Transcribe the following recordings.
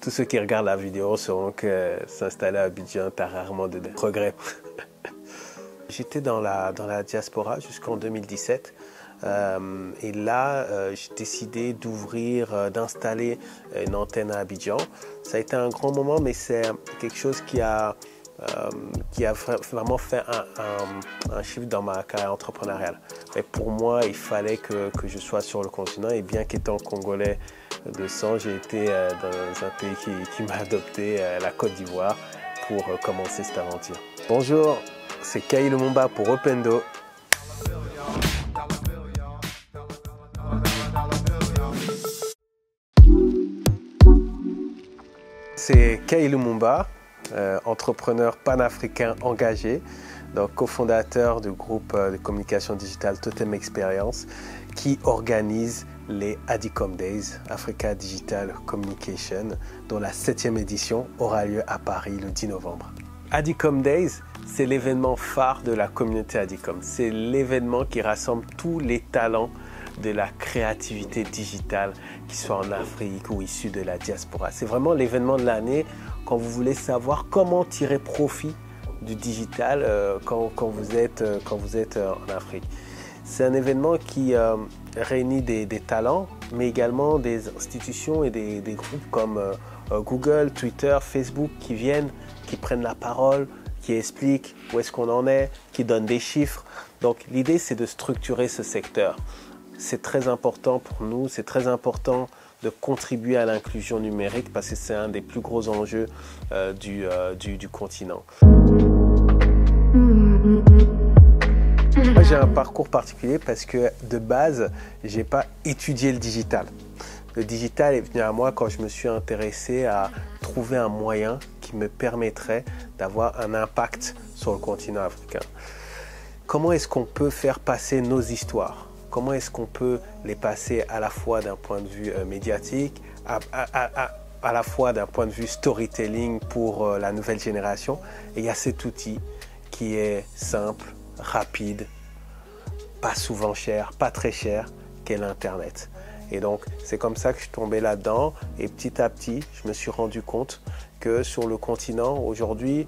Tous ceux qui regardent la vidéo sauront que s'installer à Abidjan, t'as rarement de regrets. J'étais dans la diaspora jusqu'en 2017 et là j'ai décidé d'installer une antenne à Abidjan. Ça a été un grand moment, mais c'est quelque chose qui a vraiment fait un shift dans ma carrière entrepreneuriale. Mais pour moi, il fallait que je sois sur le continent, et bien qu'étant congolais de sang, j'ai été dans un pays qui m'a adopté, la Côte d'Ivoire, pour commencer cette aventure. Bonjour, c'est Kay Lumumba pour Opendo. C'est Kay Lumumba, entrepreneur panafricain engagé, donc cofondateur du groupe de communication digitale Totem Experience, qui organise les ADICOM Days, Africa Digital Communication, dont la 7e édition aura lieu à Paris le 10 novembre. ADICOM Days, c'est l'événement phare de la communauté ADICOM. C'est l'événement qui rassemble tous les talents de la créativité digitale, qu'ils soient en Afrique ou issus de la diaspora. C'est vraiment l'événement de l'année quand vous voulez savoir comment tirer profit du digital quand vous êtes en Afrique. C'est un événement qui réunit des talents, mais également des institutions et des groupes comme Google, Twitter, Facebook qui viennent, qui prennent la parole, qui expliquent où est-ce qu'on en est, qui donnent des chiffres. Donc l'idée, c'est de structurer ce secteur. C'est très important pour nous, c'est très important de contribuer à l'inclusion numérique parce que c'est un des plus gros enjeux du continent. Moi, j'ai un parcours particulier parce que de base, je n'ai pas étudié le digital. Le digital est venu à moi quand je me suis intéressé à trouver un moyen qui me permettrait d'avoir un impact sur le continent africain. Comment est-ce qu'on peut faire passer nos histoires ? Comment est-ce qu'on peut les passer à la fois d'un point de vue médiatique, à la fois d'un point de vue storytelling pour la nouvelle génération. Et il y a cet outil qui est simple, rapide, pas souvent cher, pas très cher, qu'est l'Internet. Et donc, c'est comme ça que je suis tombé là-dedans. Et petit à petit, je me suis rendu compte que sur le continent, aujourd'hui,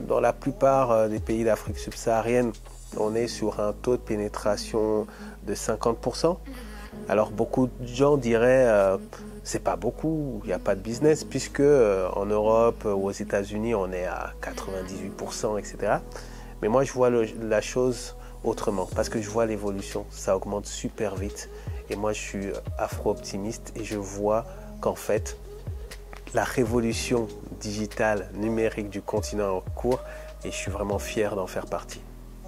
dans la plupart des pays d'Afrique subsaharienne, on est sur un taux de pénétration de 50%. Alors beaucoup de gens diraient c'est pas beaucoup, il n'y a pas de business, puisque en Europe ou aux États-Unis on est à 98%, etc. Mais moi je vois la chose autrement, parce que je vois l'évolution, ça augmente super vite. Et moi je suis afro-optimiste et je vois qu'en fait la révolution digitale, numérique du continent est en cours et je suis vraiment fier d'en faire partie.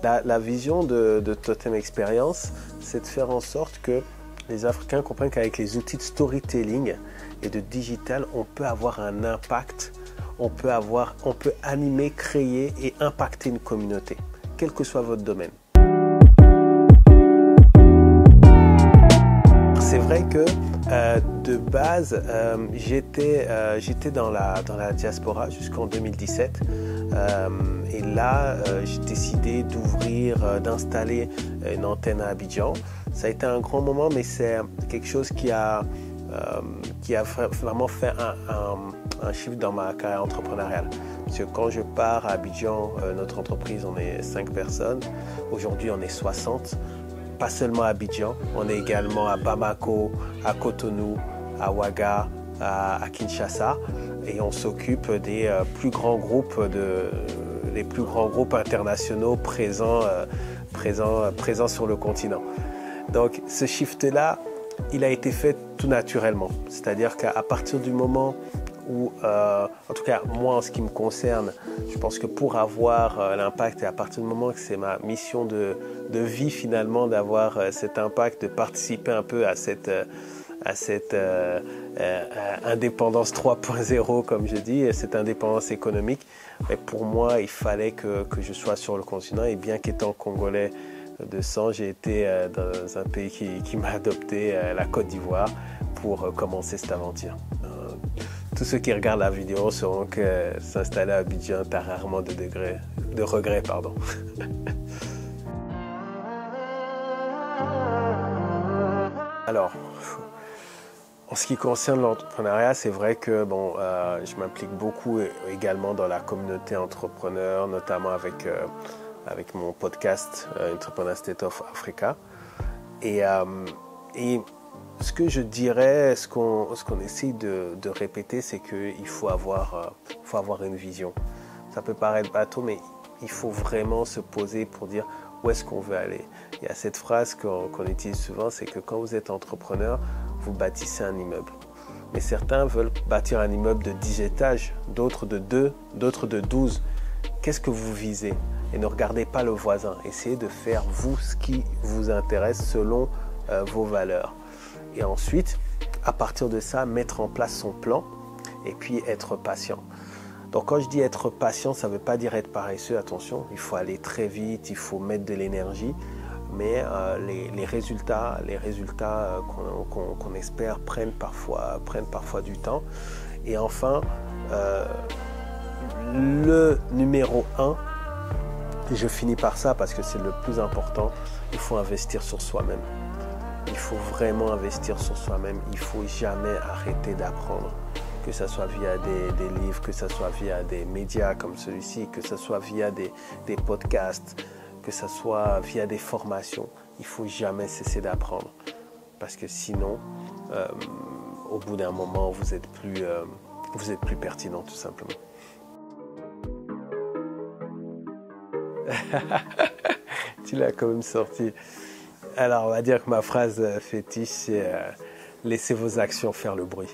La vision de Totem Experience, c'est de faire en sorte que les Africains comprennent qu'avec les outils de storytelling et de digital, on peut avoir un impact, on peut animer, créer et impacter une communauté, quel que soit votre domaine. C'est vrai que de base, j'étais dans la diaspora jusqu'en 2017 et là, j'ai décidé d'installer une antenne à Abidjan. Ça a été un grand moment, mais c'est quelque chose qui a vraiment fait un shift dans ma carrière entrepreneuriale. Parce que quand je pars à Abidjan, notre entreprise, on est 5 personnes. Aujourd'hui, on est 60. Pas seulement à Abidjan, on est également à Bamako, à Cotonou, à Ouaga, à Kinshasa, et on s'occupe des plus grands groupes internationaux présents sur le continent. Donc ce shift-là, il a été fait tout naturellement. C'est-à-dire qu'à partir du moment où, en tout cas moi en ce qui me concerne, je pense que pour avoir l'impact, et à partir du moment que c'est ma mission de vie finalement d'avoir cet impact, de participer un peu à cette indépendance 3.0 comme je dis, cette indépendance économique, mais pour moi il fallait que je sois sur le continent, et bien qu'étant congolais de sang, j'ai été dans un pays qui m'a adopté, la Côte d'Ivoire, pour commencer cette aventure. Tous ceux qui regardent la vidéo sauront que s'installer à Abidjan, t'as rarement de regrets. Alors, En ce qui concerne l'entrepreneuriat, c'est vrai que je m'implique beaucoup également dans la communauté entrepreneur, notamment avec mon podcast Entrepreneur State of Africa. Et ce que je dirais, ce qu'on essaie de répéter, c'est qu'il faut avoir une vision. Ça peut paraître bateau, mais il faut vraiment se poser pour dire où est-ce qu'on veut aller. Il y a cette phrase qu'on utilise souvent, c'est que quand vous êtes entrepreneur, vous bâtissez un immeuble. Mais certains veulent bâtir un immeuble de 10 étages, d'autres de 2, d'autres de 12. Qu'est-ce que vous visez? Et ne regardez pas le voisin. Essayez de faire, vous, ce qui vous intéresse selon vos valeurs. Et ensuite, à partir de ça, mettre en place son plan et puis être patient. Donc quand je dis être patient, ça ne veut pas dire être paresseux, attention. Il faut aller très vite, il faut mettre de l'énergie. Mais les résultats qu'on espère prennent parfois du temps. Et enfin, le numéro 1, et je finis par ça parce que c'est le plus important, il faut investir sur soi-même. Il faut vraiment investir sur soi-même. Il ne faut jamais arrêter d'apprendre. Que ce soit via des livres, que ce soit via des médias comme celui-ci, que ce soit via des podcasts, que ce soit via des formations. Il ne faut jamais cesser d'apprendre. Parce que sinon, au bout d'un moment, vous êtes plus pertinent, tout simplement. Tu l'as quand même sorti. Alors, on va dire que ma phrase fétiche, c'est laissez vos actions faire le bruit.